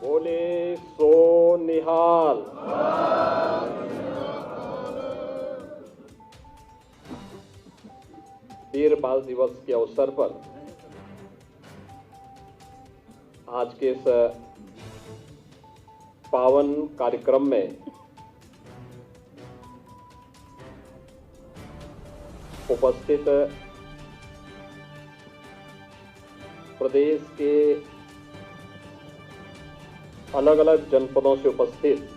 बोले सो निहाल। वीर बाल दिवस के अवसर पर आज के इस पावन कार्यक्रम में उपस्थित प्रदेश के अलग अलग जनपदों से उपस्थित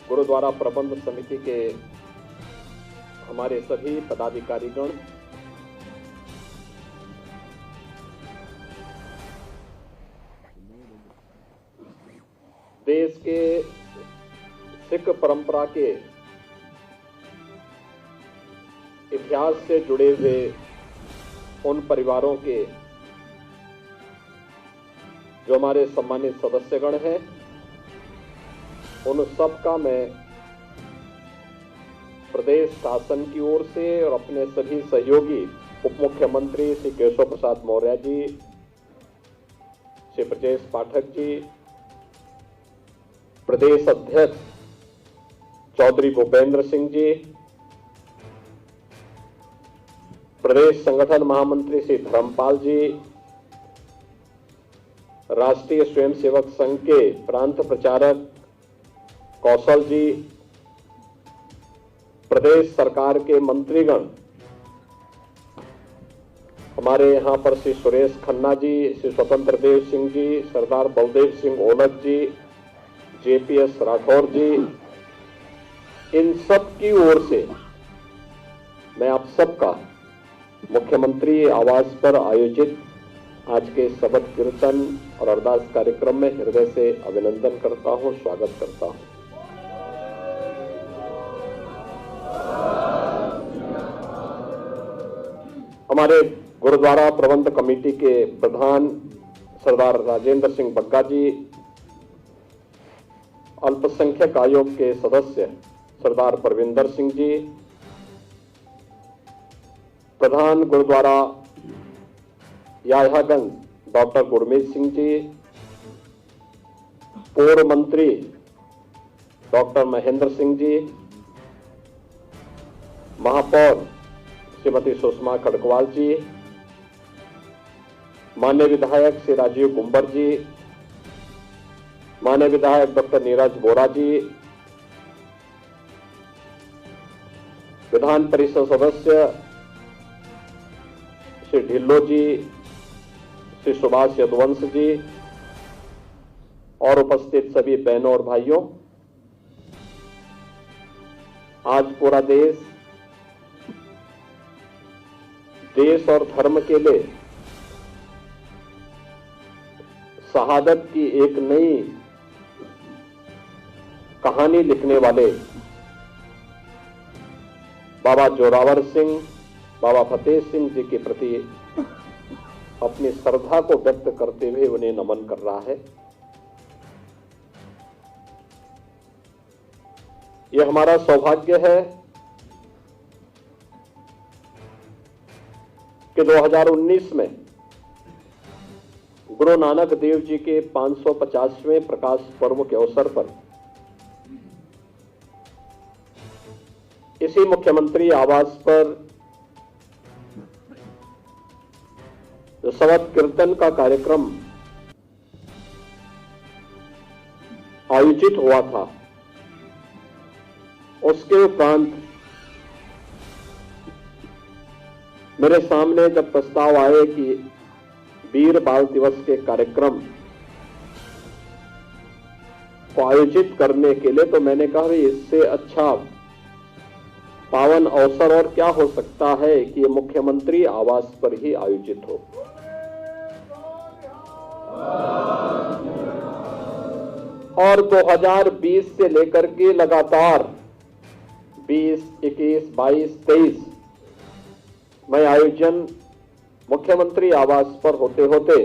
गुरुद्वारा प्रबंध समिति के हमारे सभी पदाधिकारीगण, देश के सिख परंपरा के इतिहास से जुड़े हुए उन परिवारों के जो हमारे सम्मानित सदस्यगण हैं, उन सब का मैं प्रदेश शासन की ओर से और अपने सभी सहयोगी उप मुख्यमंत्री श्री केशव प्रसाद मौर्य जी, श्री ब्रजेश पाठक जी, प्रदेश अध्यक्ष चौधरी भूपेंद्र सिंह जी, प्रदेश संगठन महामंत्री श्री धर्मपाल जी, राष्ट्रीय स्वयंसेवक संघ के प्रांत प्रचारक कौशल जी, प्रदेश सरकार के मंत्रीगण, हमारे यहाँ पर श्री सुरेश खन्ना जी, श्री स्वतंत्र देव सिंह जी, सरदार बलदेव सिंह ओलख जी, जेपीएस राठौर जी, इन सब की ओर से मैं आप सबका मुख्यमंत्री आवास पर आयोजित आज के शबद कीर्तन और अरदास कार्यक्रम में हृदय से अभिनंदन करता हूं, स्वागत करता हूं। हमारे गुरुद्वारा प्रबंध कमेटी के प्रधान सरदार राजेंद्र सिंह बग्गा जी, अल्पसंख्यक आयोग के सदस्य सरदार परविंदर सिंह जी, प्रधान गुरुद्वारा याह्यागंज डॉक्टर गुरमीत सिंह जी, पूर्व मंत्री डॉक्टर महेंद्र सिंह जी, महापौर श्रीमती सुषमा खड़कवाल जी, माननीय विधायक श्री राजीव गुंबर जी, माननीय विधायक डॉक्टर नीरज बोरा जी, विधान परिषद सदस्य श्री ढिल्लो जी, श्री सुभाष यदुवंश जी और उपस्थित सभी बहनों और भाइयों, आज पूरा देश और धर्म के लिए शहादत की एक नई कहानी लिखने वाले बाबा जोरावर सिंह, बाबा फतेह सिंह जी के प्रति अपनी श्रद्धा को व्यक्त करते हुए उन्हें नमन कर रहा है। यह हमारा सौभाग्य है कि 2019 में गुरु नानक देव जी के 550वें प्रकाश पर्व के अवसर पर इसी मुख्यमंत्री आवास पर जो शबद कीर्तन का कार्यक्रम आयोजित हुआ था, उसके उपरांत मेरे सामने जब प्रस्ताव आए कि वीर बाल दिवस के कार्यक्रम को आयोजित करने के लिए, तो मैंने कहा इससे अच्छा पावन अवसर और क्या हो सकता है कि ये मुख्यमंत्री आवास पर ही आयोजित हो। और 2020 से लेकर के लगातार 20, 21, 22, 23 में आयोजन मुख्यमंत्री आवास पर होते होते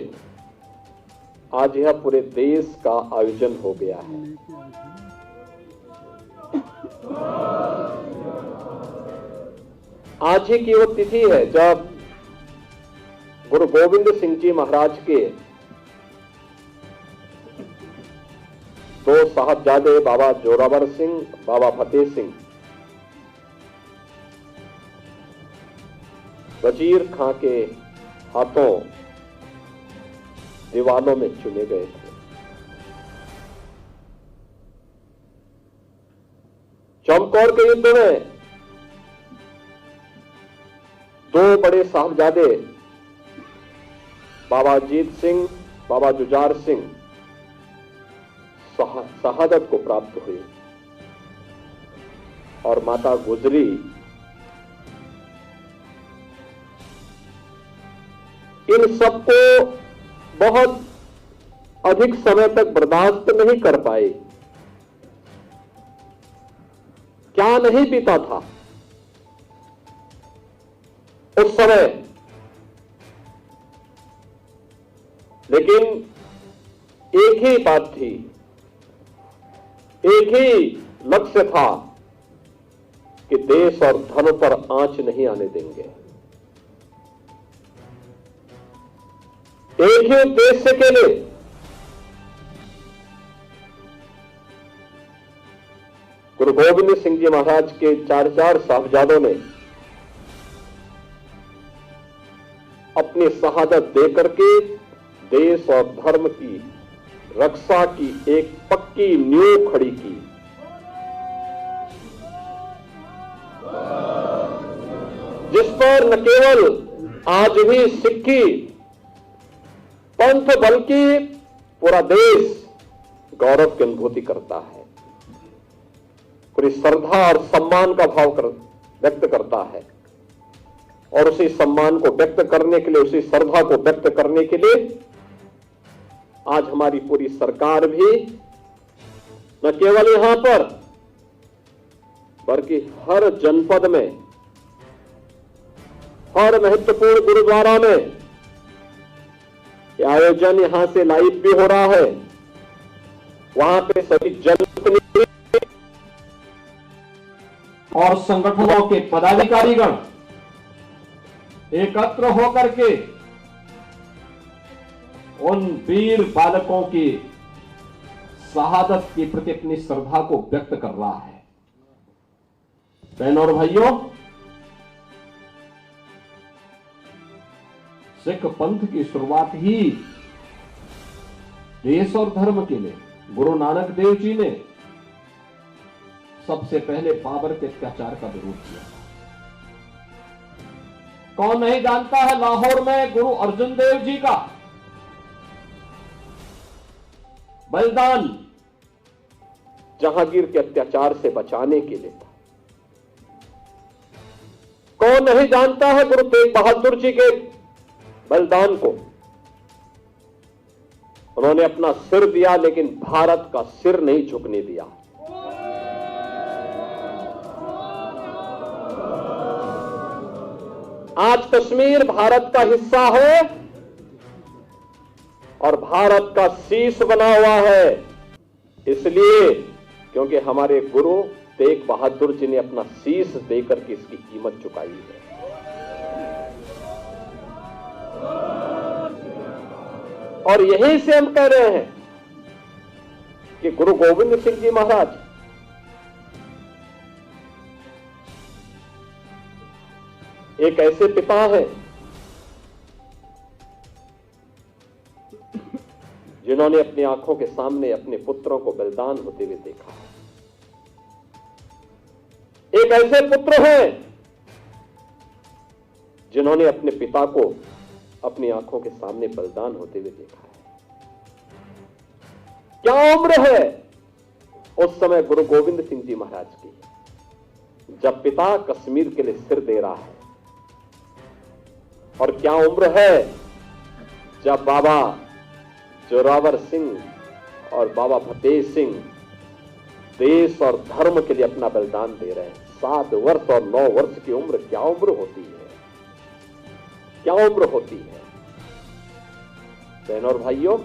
आज यह पूरे देश का आयोजन हो गया है। आज ही की वो तिथि है जब गुरु गोविंद सिंह जी महाराज के दो साहबजादे बाबा जोरावर सिंह, बाबा फतेह सिंह वजीर खां के हाथों दीवानों में चुने गए थे। चमकौर के युद्ध में दो बड़े साहबजादे बाबा अजीत सिंह, बाबा जुझार सिंह शहादत को प्राप्त हुई और माता गुजरी इन सबको बहुत अधिक समय तक बर्दाश्त नहीं कर पाए। क्या नहीं बीता था उस समय, लेकिन एक ही बात थी, एक ही लक्ष्य था कि देश और धर्म पर आंच नहीं आने देंगे। एक ही उद्देश्य के लिए गुरु गोविंद सिंह जी महाराज के चार साहबजादों ने अपनी शहादत देकर के देश और धर्म की रक्षा की एक पक्की नींव खड़ी की। जिस पर न केवल आज भी सिक्की पंथ बल्कि पूरा देश गौरव की अनुभूति करता है, पूरी श्रद्धा और सम्मान का भाव व्यक्त करता है। और उसी सम्मान को व्यक्त करने के लिए, उसी श्रद्धा को व्यक्त करने के लिए आज हमारी पूरी सरकार भी न केवल यहां पर बल्कि हर जनपद में, हर महत्वपूर्ण गुरुद्वारा में यह आयोजन यहां से लाइव भी हो रहा है। वहां पे सभी जनप्रतिनिधि और संगठनों के पदाधिकारीगण एकत्र होकर के उन वीर बालकों की शहादत के प्रति अपनी श्रद्धा को व्यक्त कर रहा है। बहनों और भाइयों, सिख पंथ की शुरुआत ही देश और धर्म के लिए गुरु नानक देव जी ने सबसे पहले बाबर के अत्याचार का विरोध किया। कौन नहीं जानता है लाहौर में गुरु अर्जुन देव जी का बलिदान जहांगीर के अत्याचार से बचाने के लिए था। कौन नहीं जानता है गुरु तेग बहादुर जी के बलिदान को। उन्होंने अपना सिर दिया लेकिन भारत का सिर नहीं झुकने दिया। आज कश्मीर भारत का हिस्सा है और भारत का शीश बना हुआ है, इसलिए क्योंकि हमारे गुरु तेग बहादुर जी ने अपना शीश देकर के इसकी कीमत चुकाई है। और यहीं से हम कह रहे हैं कि गुरु गोविंद सिंह जी महाराज एक ऐसे पिता हैं जिन्होंने अपनी आंखों के सामने अपने पुत्रों को बलिदान होते हुए देखा है। एक ऐसे पुत्र हैं जिन्होंने अपने पिता को अपनी आंखों के सामने बलिदान होते हुए देखा है। क्या उम्र है उस समय गुरु गोविंद सिंह जी महाराज की, जब पिता कश्मीर के लिए सिर दे रहा है, और क्या उम्र है जब बाबा जोरावर सिंह और बाबा फतेह सिंह देश और धर्म के लिए अपना बलिदान दे रहे हैं। 7 वर्ष और 9 वर्ष की उम्र क्या उम्र होती है, क्या उम्र होती है। बहनों और भाइयों,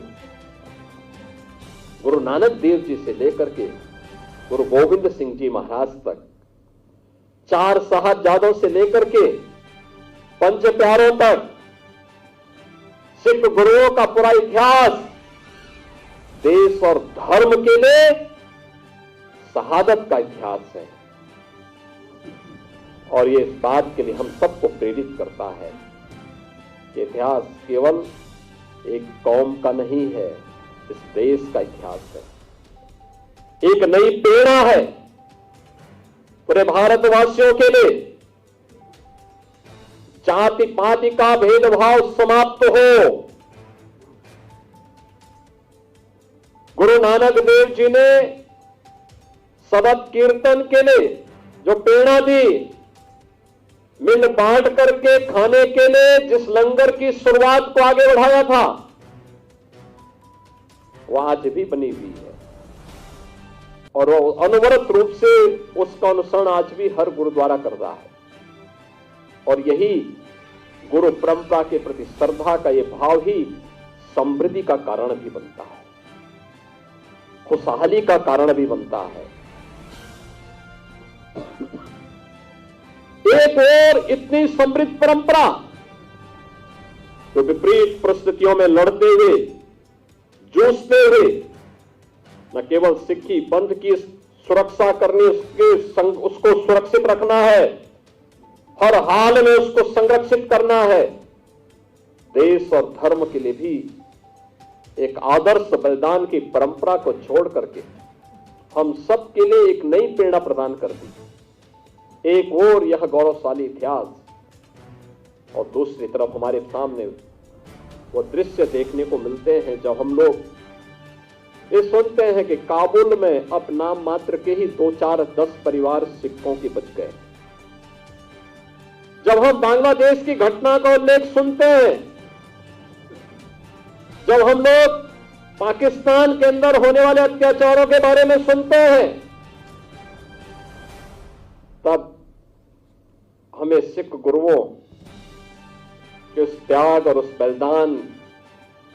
गुरु नानक देव जी से लेकर के गुरु गोविंद सिंह जी महाराज तक, 4 साहबजादों से लेकर के 5 प्यारों तक सिख गुरुओं का पूरा इतिहास देश और धर्म के लिए शहादत का इतिहास है। और ये इस बात के लिए हम सबको प्रेरित करता है कि इतिहास केवल एक कौम का नहीं है, इस देश का इतिहास है। एक नई प्रेरणा है पूरे भारतवासियों के लिए। जाति पाति का भेदभाव समाप्त हो। गुरु नानक देव जी ने शबद कीर्तन के लिए जो प्रेरणा दी, मिल बांट करके खाने के लिए जिस लंगर की शुरुआत को आगे बढ़ाया था, वह आज भी बनी हुई है और वो अनवरत रूप से उसका अनुसरण आज भी हर गुरुद्वारा कर रहा है। और यही गुरु परंपरा के प्रति श्रद्धा का ये भाव ही समृद्धि का कारण भी बनता है, खुशहाली का कारण भी बनता है। एक और इतनी समृद्ध परंपरा जो विपरीत परिस्थितियों में लड़ते हुए, जूझते हुए न केवल सिक्खी पंथ की सुरक्षा करनी, उसको सुरक्षित रखना है, हर हाल में उसको संरक्षित करना है, देश और धर्म के लिए भी एक आदर्श बलिदान की परंपरा को छोड़ करके हम सब के लिए एक नई प्रेरणा प्रदान कर दी। एक और यह गौरवशाली इतिहास, और दूसरी तरफ हमारे सामने वो दृश्य देखने को मिलते हैं जब हम लोग ये सुनते हैं कि काबुल में अब नाम मात्र के ही 2, 4, 10 परिवार सिखों के बच गए। जब हम बांग्लादेश की घटना का उल्लेख सुनते हैं, जब हम लोग पाकिस्तान के अंदर होने वाले अत्याचारों के बारे में सुनते हैं, तब हमें सिख गुरुओं के उस त्याग और उस बलिदान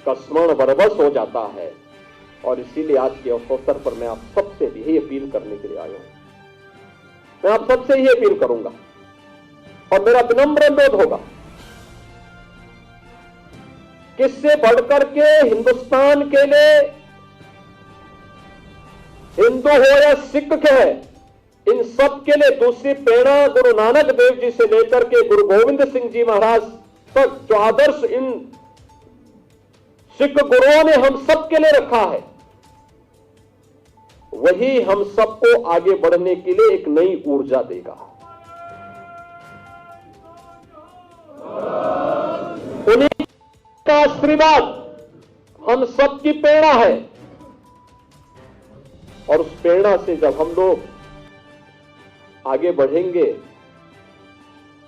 का स्मरण बरबस हो जाता है। और इसीलिए आज के अवसर पर मैं आप सबसे यही अपील करने के लिए आया हूं। मैं आप सबसे यही अपील करूंगा और मेरा विनम्र अनुरोध होगा, किससे बढ़कर के हिंदुस्तान के लिए, हिंदू हो या सिख है, इन सब के लिए दूसरी प्रेरणा गुरु नानक देव जी से लेकर के गुरु गोविंद सिंह जी महाराज तक जो आदर्श इन सिख गुरुओं ने हम सब के लिए रखा है, वही हम सबको आगे बढ़ने के लिए एक नई ऊर्जा देगा। उन्हीं का आशीर्वाद हम सबकी प्रेरणा है और उस प्रेरणा से जब हम लोग आगे बढ़ेंगे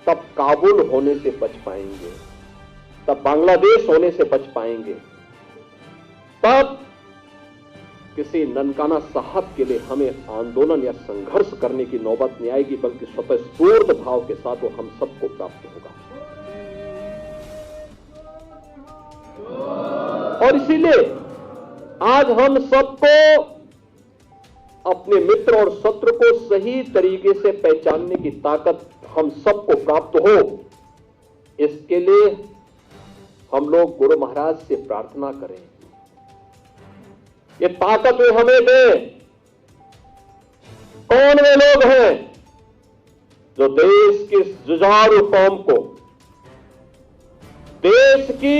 तब काबुल होने से बच पाएंगे, तब बांग्लादेश होने से बच पाएंगे, तब किसी ननकाना साहब के लिए हमें आंदोलन या संघर्ष करने की नौबत नहीं आएगी, बल्कि स्वतःस्फूर्त भाव के साथ वो हम सबको प्राप्त होगा। और इसीलिए आज हम सबको अपने मित्र और शत्रु को सही तरीके से पहचानने की ताकत हम सबको प्राप्त हो, इसके लिए हम लोग गुरु महाराज से प्रार्थना करें, ये ताकत वे हमें दें। कौन वे लोग हैं जो देश की जुझारू कौम को, देश की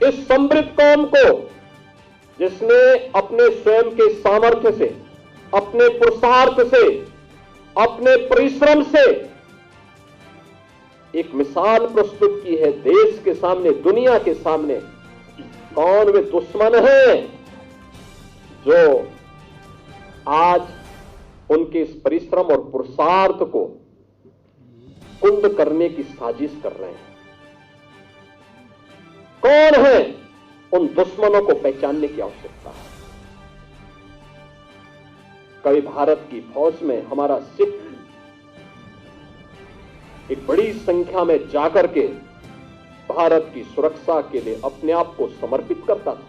इस समृद्ध कौम को, जिसने अपने स्वयं के सामर्थ्य से, अपने पुरुषार्थ से, अपने परिश्रम से एक मिसाल प्रस्तुत की है देश के सामने, दुनिया के सामने। कौन वे दुश्मन हैं जो आज उनके इस परिश्रम और पुरुषार्थ को कुंद करने की साजिश कर रहे हैं? कौन है? उन दुश्मनों को पहचानने की आवश्यकता है। कभी भारत की फौज में हमारा सिख एक बड़ी संख्या में जाकर के भारत की सुरक्षा के लिए अपने आप को समर्पित करता था।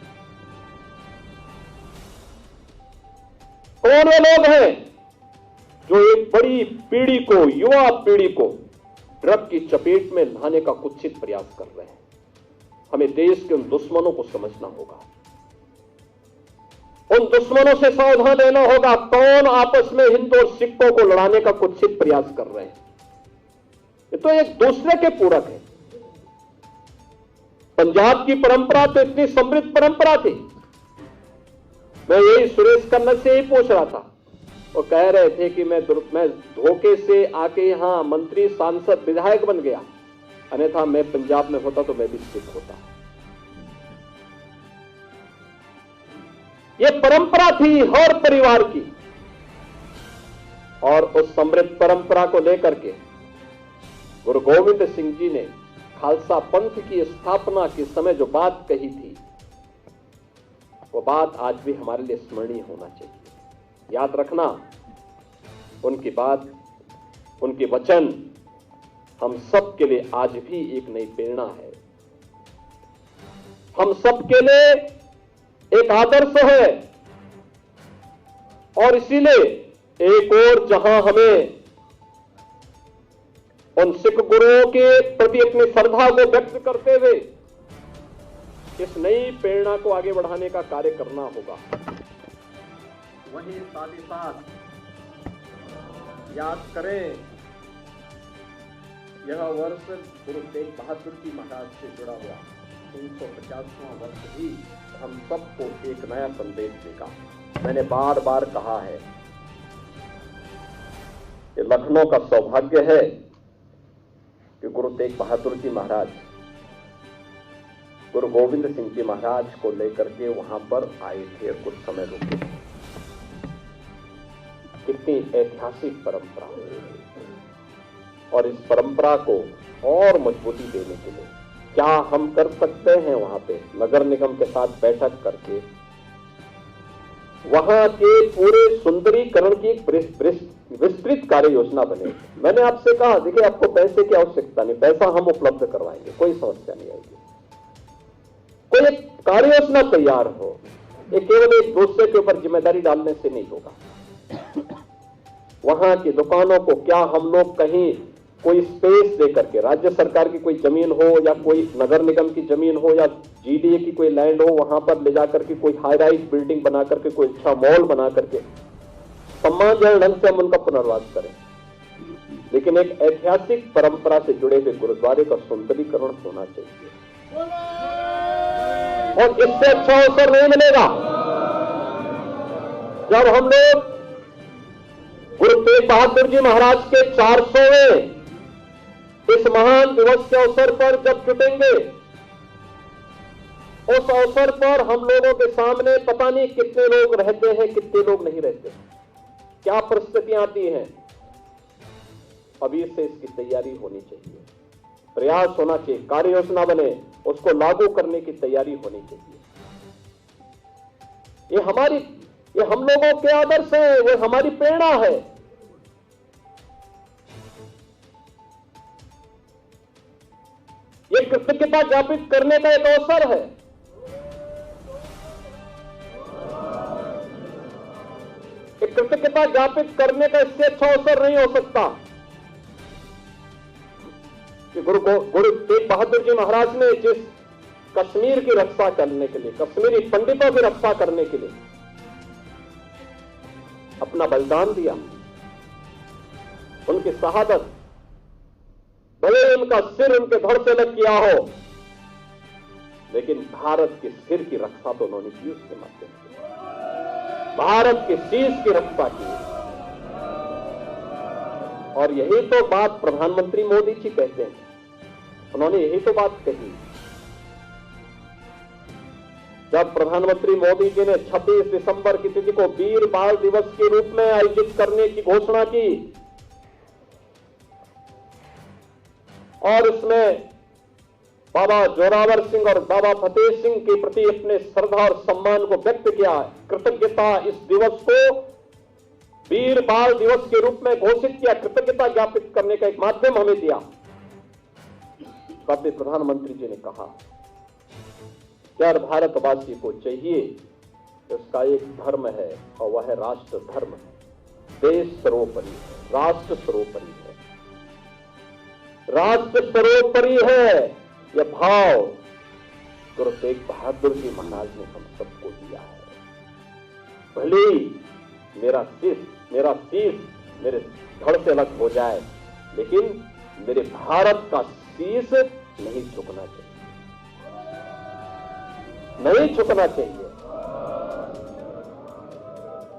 कौन वे लोग हैं जो एक बड़ी पीढ़ी को, युवा पीढ़ी को ड्रग की चपेट में लाने का कुत्सित प्रयास कर रहे हैं? हमें देश के उन दुश्मनों को समझना होगा, उन दुश्मनों से सावधान रहना होगा। कौन आपस में हिंदू और सिखों को लड़ाने का कुत्सित प्रयास कर रहे हैं? ये तो एक दूसरे के पूरक है। पंजाब की परंपरा तो इतनी समृद्ध परंपरा थी। मैं यही सुरेश खन्ना से ही पूछ रहा था, वो कह रहे थे कि मैं धोखे से आके यहां मंत्री, सांसद, विधायक बन गया, अन्यथा मैं पंजाब में होता तो मैं भी सिख होता। यह परंपरा थी हर परिवार की, और उस समृद्ध परंपरा को लेकर के गुरु गोविंद सिंह जी ने खालसा पंथ की स्थापना के समय जो बात कही थी, वो बात आज भी हमारे लिए स्मरणीय होना चाहिए। याद रखना, उनकी बात, उनके वचन हम सब के लिए आज भी एक नई प्रेरणा है, हम सब के लिए एक आदर्श है। और इसीलिए एक और जहां हमें उन सिख गुरुओं के प्रति अपनी श्रद्धा को व्यक्त करते हुए इस नई प्रेरणा को आगे बढ़ाने का कार्य करना होगा, वहीं साथ ही साथ याद करें, यह वर्ष गुरु तेग बहादुर जी महाराज से जुड़ा हुआ 350वां वर्ष भी हम सबको एक नया संदेश देगा। मैंने बार बार कहा है कि लखनऊ का सौभाग्य है कि गुरु तेग बहादुर जी महाराज गुरु गोविंद सिंह जी महाराज को लेकर के वहां पर आए थे और कुछ समय रुके। कितनी ऐतिहासिक परंपरा, और इस परंपरा को और मजबूती देने के लिए क्या हम कर सकते हैं? वहां पे नगर निगम के साथ बैठक करके वहां के पूरे सुंदरीकरण की एक विस्तृत कार्य योजना बने। मैंने आपसे कहा, देखिए आपको पैसे की आवश्यकता नहीं, पैसा हम उपलब्ध करवाएंगे, कोई समस्या नहीं आएगी। कोई एक कार्य योजना तैयार हो, ये केवल एक दूसरे के ऊपर जिम्मेदारी डालने से नहीं होगा। वहां की दुकानों को क्या हम लोग कहीं कोई स्पेस दे करके, राज्य सरकार की कोई जमीन हो या कोई नगर निगम की जमीन हो या जीडीए की कोई लैंड हो, वहां पर ले जाकर के कोई हाई राइज बिल्डिंग बना करके, कोई अच्छा मॉल बना करके सम्मानजनक ढंग से हम उनका पुनर्वास करें। लेकिन एक ऐतिहासिक परंपरा से जुड़े हुए गुरुद्वारे का सुंदरीकरण होना चाहिए, और इससे अच्छा अवसर नहीं मिलेगा जब हम लोग गुरु तेग बहादुर जी महाराज के 400वें इस महान दिवस के अवसर पर जब जुटेंगे। उस अवसर पर हम लोगों के सामने पता नहीं कितने लोग रहते हैं, कितने लोग नहीं रहते, क्या परिस्थितियां आती हैं। अभी से इसकी तैयारी होनी चाहिए, प्रयास होना चाहिए, कार्य योजना बने, उसको लागू करने की तैयारी होनी चाहिए। ये हम लोगों के आदर्श है, वो हमारी प्रेरणा है। ये कृतज्ञता ज्ञापित करने का एक अवसर है। एक कृतज्ञता ज्ञापित करने का इससे अच्छा अवसर नहीं हो सकता कि गुरु तेग बहादुर जी महाराज ने जिस कश्मीर की रक्षा करने के लिए, कश्मीरी पंडितों की रक्षा करने के लिए अपना बलिदान दिया, उनकी शहादत, भले उनका सिर उनके धड़ से अलग किया हो, लेकिन भारत के सिर की रक्षा तो उन्होंने की उसके माध्यम से, भारत के शीश की रक्षा की। और यही तो बात प्रधानमंत्री मोदी जी कहते हैं, उन्होंने यही तो बात कही जब प्रधानमंत्री मोदी जी ने 26 दिसंबर की तिथि को वीर बाल दिवस के रूप में आयोजित करने की घोषणा की, और उसमें बाबा जोरावर सिंह और बाबा फतेह सिंह के प्रति अपने श्रद्धा और सम्मान को व्यक्त किया। कृतज्ञता इस दिवस को वीर बाल दिवस के रूप में घोषित किया, कृतज्ञता ज्ञापित करने का एक माध्यम हमें दिया। अपने प्रधानमंत्री जी ने कहा कि हर भारतवासी को चाहिए, उसका एक धर्म है और वह है राष्ट्र धर्म है। देश सर्वोपरि है, राष्ट्र सर्वोपरि है, राष्ट्र सर्वोपरि है। यह भाव गुरु तेग बहादुर जी महाराज ने हम सबको दिया है। भले ही मेरा शीश मेरे धड़ से अलग हो जाए, लेकिन मेरे भारत का शीश नहीं झुकना चाहिए, नहीं झुकना चाहिए।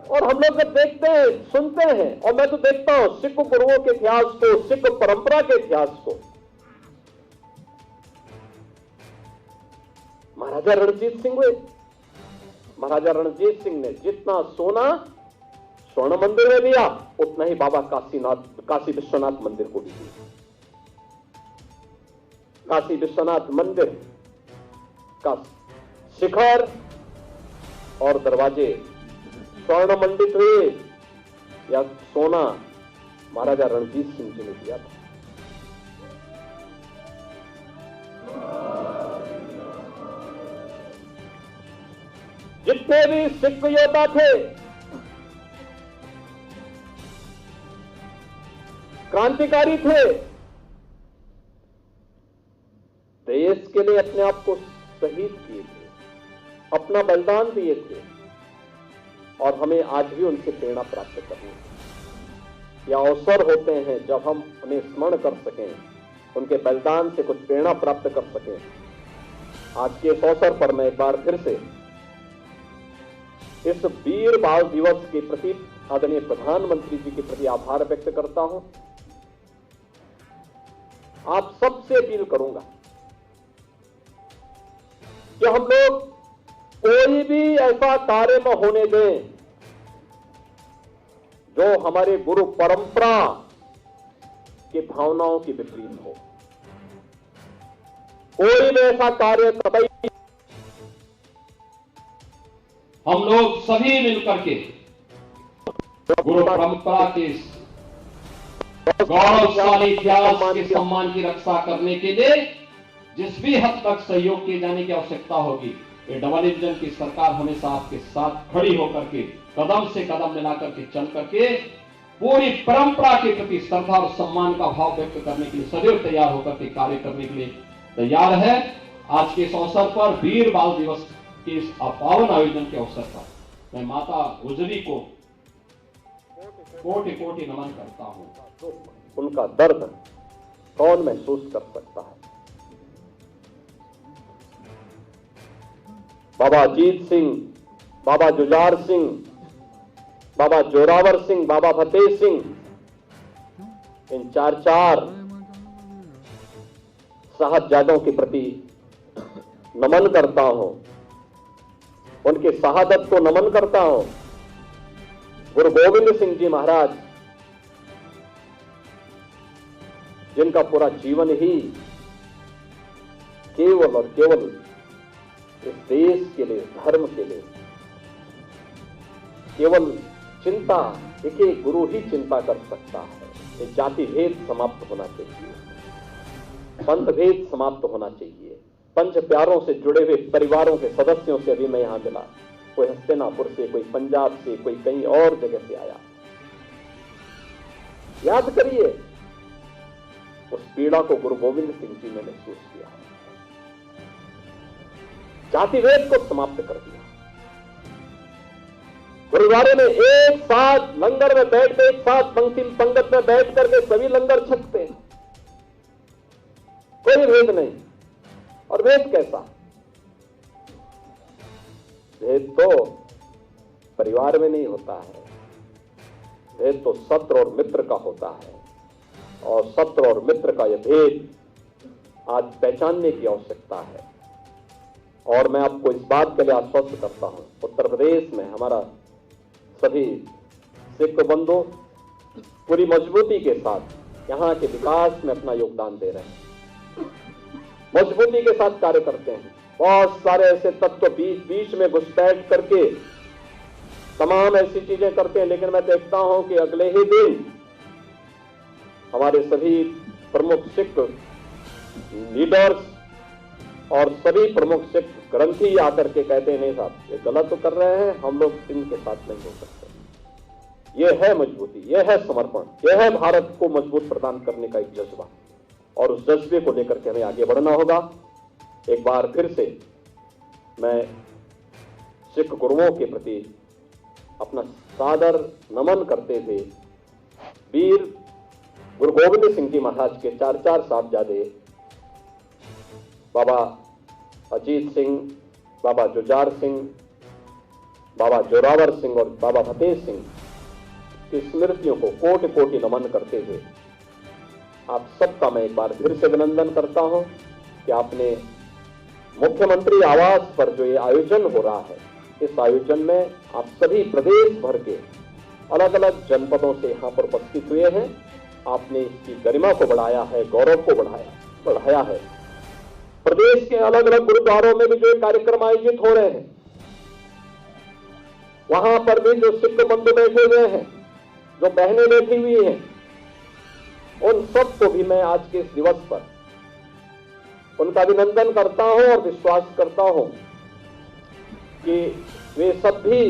और हम लोग जब देखते हैं, सुनते हैं, और मैं तो देखता हूं सिख गुरुओं के इतिहास को, सिख परंपरा के इतिहास को, महाराजा रणजीत सिंह हुए। महाराजा रणजीत सिंह ने जितना सोना स्वर्ण मंदिर में दिया, उतना ही बाबा काशी विश्वनाथ मंदिर को भी दिया। काशी विश्वनाथ मंदिर का शिखर और दरवाजे स्वर्ण मंडित हुए या सोना महाराजा रणजीत सिंह जी ने दिया था। जितने भी सिख योद्धा थे, क्रांतिकारी थे, देश के लिए अपने आप को शहीद किए थे, अपना बलिदान दिए थे, और हमें आज भी उनसे प्रेरणा प्राप्त करनी है। यह अवसर होते हैं जब हम उन्हें स्मरण कर सकें, उनके बलिदान से कुछ प्रेरणा प्राप्त कर सकें। आज के इस अवसर पर मैं एक बार फिर से इस वीर बाल दिवस के प्रति आदरणीय प्रधानमंत्री जी के प्रति आभार व्यक्त करता हूं। आप सबसे अपील करूंगा कि हम लोग कोई भी ऐसा कार्य न होने दें जो हमारे गुरु परंपरा की भावनाओं की विपरीत हो। कोई भी ऐसा कार्य कतई हम लोग सभी मिलकर के गुरु परंपरा के गौरवशाली इतिहास के सम्मान की रक्षा करने के लिए जिस भी हद तक सहयोग किए जाने की आवश्यकता होगी, ये डबल इंजन की सरकार हमेशा आपके साथ खड़ी होकर के कदम से कदम मिलाकर के चल करके पूरी परंपरा के प्रति श्रद्धा और सम्मान का भाव व्यक्त करने के लिए सदैव तैयार होकर के कार्य करने के लिए तैयार है। आज के इस अवसर पर वीर बाल दिवस के इस पावन आयोजन के अवसर पर मैं माता गुजरी को कोटि कोटि नमन करता हूं। उनका दर्द कौन महसूस कर सकता है। बाबा अजीत सिंह, बाबा जुझार सिंह, बाबा जोरावर सिंह, बाबा फतेह सिंह, इन चार साहबजादों के प्रति नमन करता हूं, उनकी शहादत को नमन करता हूं। गुरु गोविंद सिंह जी महाराज, जिनका पूरा जीवन ही केवल और केवल इस देश के लिए, धर्म के लिए, केवल चिंता, एक गुरु ही चिंता कर सकता है। ये जाति भेद समाप्त होना चाहिए, पंथ भेद समाप्त होना चाहिए। पंच प्यारों से जुड़े हुए परिवारों के सदस्यों से अभी मैं यहां मिला, कोई हस्तिनापुर से, कोई पंजाब से, कोई कहीं और जगह से आया। याद करिए उस पीड़ा को गुरु गोविंद सिंह जी ने महसूस किया, जातिभेद को समाप्त कर दिया। गुरुद्वारे में एक साथ लंगर में बैठ के, एक साथ पंक्तिम पंगत में बैठ करके सभी लंगर छकते हैं, कोई भेद नहीं। और भेद कैसा? भेद तो परिवार में नहीं होता है, भेद तो सत्र और मित्र का होता है। और सत्र और मित्र का यह भेद आज पहचानने की आवश्यकता है। और मैं आपको इस बात के लिए आश्वस्त करता हूं, उत्तर प्रदेश में हमारा सभी सिख बंधु पूरी मजबूती के साथ यहां के विकास में अपना योगदान दे रहे हैं, मजबूती के साथ कार्य करते हैं। बहुत सारे ऐसे तत्व बीच बीच में घुसपैठ करके तमाम ऐसी चीजें करते हैं, लेकिन मैं देखता हूं कि अगले ही दिन हमारे सभी प्रमुख सिख लीडर्स और सभी प्रमुख सिख ग्रंथी आकर के कहते हैं नहीं साहब ये गलत तो कर रहे हैं, हम लोग इनके साथ नहीं हो सकते। यह है मजबूती, यह है समर्पण, यह है भारत को मजबूत प्रदान करने का एक जज्बा, और उस जज्बे को लेकर के हमें आगे बढ़ना होगा। एक बार फिर से मैं सिख गुरुओं के प्रति अपना सादर नमन करते हुए वीर गुरु गोविंद सिंह जी महाराज के चार साहबजादे बाबा अजीत सिंह, बाबा जुझार सिंह, बाबा जोरावर सिंह और बाबा फतेह सिंह की स्मृतियों को कोटि कोटि नमन करते हुए आप सबका मैं एक बार फिर से अभिनंदन करता हूं कि आपने मुख्यमंत्री आवास पर जो ये आयोजन हो रहा है, इस आयोजन में आप सभी प्रदेश भर के अलग अलग जनपदों से यहां पर उपस्थित हुए हैं। आपने इसकी गरिमा को बढ़ाया है, गौरव को बढ़ाया है। प्रदेश के अलग अलग गुरुद्वारों में भी जो कार्यक्रम आयोजित हो रहे हैं, वहां पर भी जो सिख बंधु बैठे हुए हैं, जो बहनें बैठी हुई हैं, उन सबको भी मैं आज के इस दिवस पर उनका अभिनंदन करता हूं और विश्वास करता हूं कि वे सब भी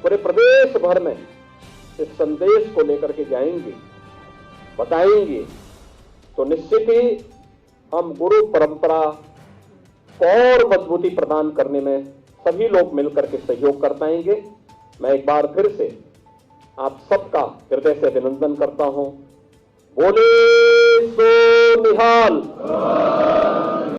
पूरे प्रदेश भर में इस संदेश को लेकर के जाएंगे, बताएंगे, तो निश्चित ही हम गुरु परंपरा को और मजबूती प्रदान करने में सभी लोग मिलकर के सहयोग कर पाएंगे। मैं एक बार फिर से आप सबका हृदय से अभिनंदन करता हूं। बोले सो निहाल।